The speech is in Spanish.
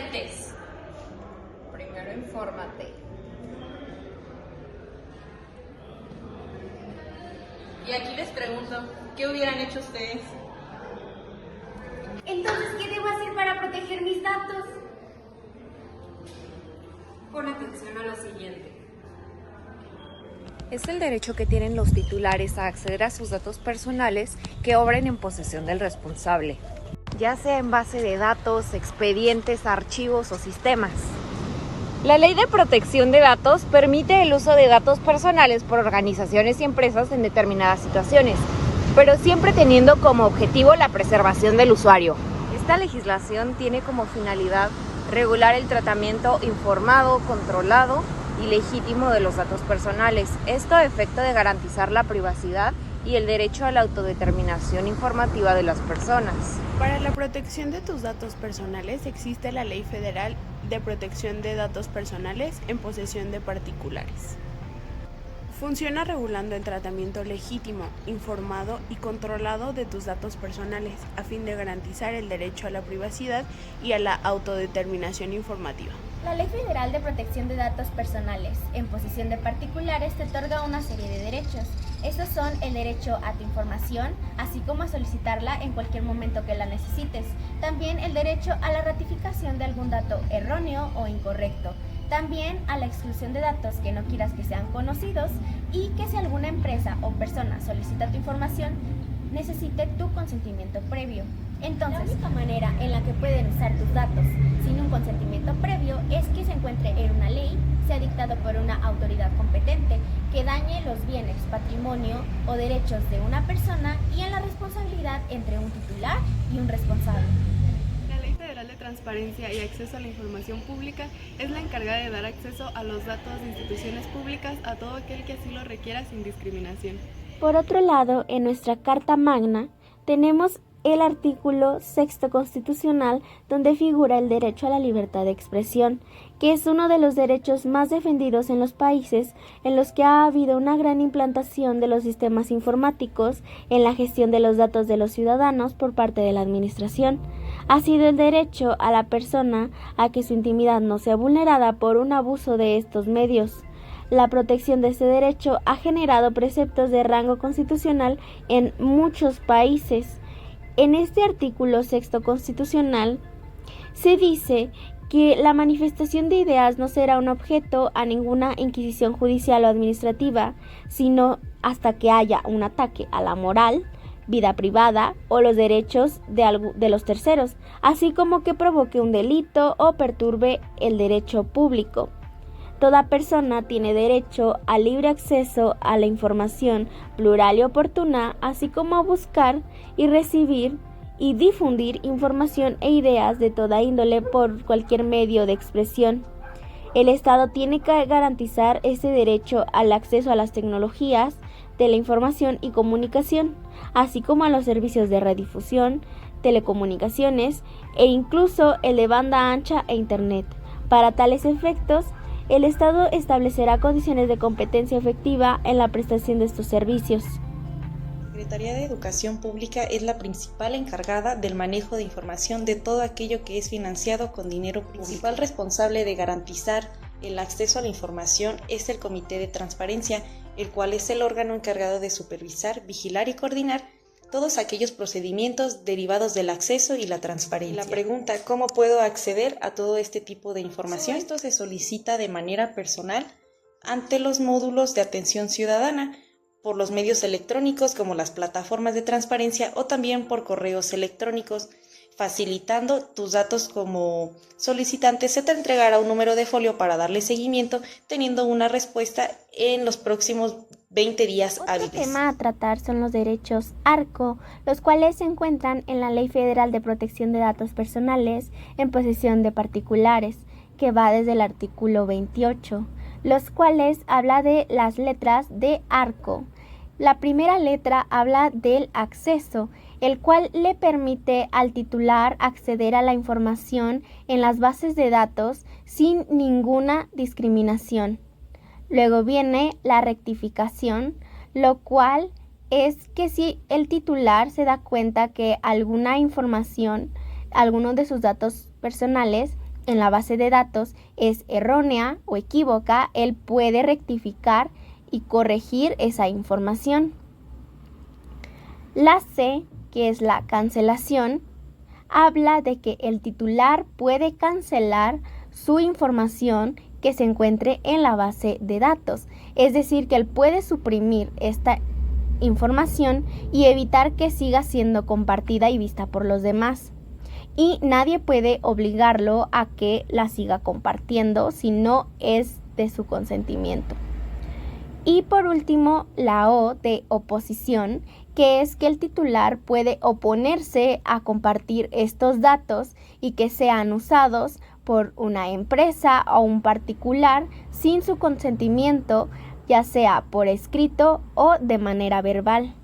metes? Primero infórmate. Y aquí les pregunto, ¿qué hubieran hecho ustedes? Entonces, ¿qué debo hacer para proteger mis datos? Pon atención a lo siguiente. Es el derecho que tienen los titulares a acceder a sus datos personales que obren en posesión del responsable, ya sea en base de datos, expedientes, archivos o sistemas. La Ley de Protección de Datos permite el uso de datos personales por organizaciones y empresas en determinadas situaciones, pero siempre teniendo como objetivo la preservación del usuario. Esta legislación tiene como finalidad regular el tratamiento informado, controlado y legítimo de los datos personales. Esto a efecto de garantizar la privacidad y el derecho a la autodeterminación informativa de las personas. Para la protección de tus datos personales existe la Ley Federal de Protección de Datos Personales en posesión de particulares. Funciona regulando el tratamiento legítimo, informado y controlado de tus datos personales a fin de garantizar el derecho a la privacidad y a la autodeterminación informativa. La Ley Federal de Protección de Datos Personales en posesión de particulares te otorga una serie de derechos. Estos son el derecho a tu información, así como a solicitarla en cualquier momento que la necesites. También el derecho a la ratificación de algún dato erróneo o incorrecto. También a la exclusión de datos que no quieras que sean conocidos y que si alguna empresa o persona solicita tu información, necesite tu consentimiento previo. Entonces, la única manera en la que pueden usar tus datos sin un consentimiento previo es que se encuentre en una ley, sea dictado por una autoridad competente, que dañe los bienes, patrimonio o derechos de una persona y en la responsabilidad entre un titular y un responsable. La Ley Federal de Transparencia y Acceso a la Información Pública es la encargada de dar acceso a los datos de instituciones públicas a todo aquel que así lo requiera sin discriminación. Por otro lado, en nuestra Carta Magna tenemos el artículo 6º constitucional, donde figura el derecho a la libertad de expresión, que es uno de los derechos más defendidos en los países en los que ha habido una gran implantación de los sistemas informáticos en la gestión de los datos de los ciudadanos por parte de la administración. Ha sido el derecho a la persona a que su intimidad no sea vulnerada por un abuso de estos medios. La protección de este derecho ha generado preceptos de rango constitucional en muchos países. En este artículo 6º constitucional se dice que la manifestación de ideas no será un objeto a ninguna inquisición judicial o administrativa, sino hasta que haya un ataque a la moral, vida privada o los derechos de los terceros, así como que provoque un delito o perturbe el derecho público. Toda persona tiene derecho al libre acceso a la información plural y oportuna, así como a buscar y recibir y difundir información e ideas de toda índole por cualquier medio de expresión. El Estado tiene que garantizar ese derecho al acceso a las tecnologías de la información y comunicación, así como a los servicios de radiodifusión, telecomunicaciones e incluso el de banda ancha e Internet. Para tales efectos, el Estado establecerá condiciones de competencia efectiva en la prestación de estos servicios. La Secretaría de Educación Pública es la principal encargada del manejo de información de todo aquello que es financiado con dinero público. El principal responsable de garantizar el acceso a la información es el Comité de Transparencia, el cual es el órgano encargado de supervisar, vigilar y coordinar todos aquellos procedimientos derivados del acceso y la transparencia. La pregunta, ¿cómo puedo acceder a todo este tipo de información? Esto se solicita de manera personal ante los módulos de atención ciudadana, por los medios electrónicos como las plataformas de transparencia o también por correos electrónicos. Facilitando tus datos como solicitante, se te entregará un número de folio para darle seguimiento, teniendo una respuesta en los próximos 20 días hábiles. Otro tema a tratar son los derechos ARCO, los cuales se encuentran en la Ley Federal de Protección de Datos Personales en posesión de particulares, que va desde el artículo 28, los cuales habla de las letras de ARCO. La primera letra habla del acceso, el cual le permite al titular acceder a la información en las bases de datos sin ninguna discriminación. Luego viene la rectificación, lo cual es que si el titular se da cuenta que alguna información, alguno de sus datos personales en la base de datos es errónea o equívoca, él puede rectificar y corregir esa información. La C, que es la cancelación, habla de que el titular puede cancelar su información que se encuentre en la base de datos. Es decir, que él puede suprimir esta información y evitar que siga siendo compartida y vista por los demás. Y nadie puede obligarlo a que la siga compartiendo si no es de su consentimiento. Y por último, la O de oposición, que es que el titular puede oponerse a compartir estos datos y que sean usados por una empresa o un particular sin su consentimiento, ya sea por escrito o de manera verbal.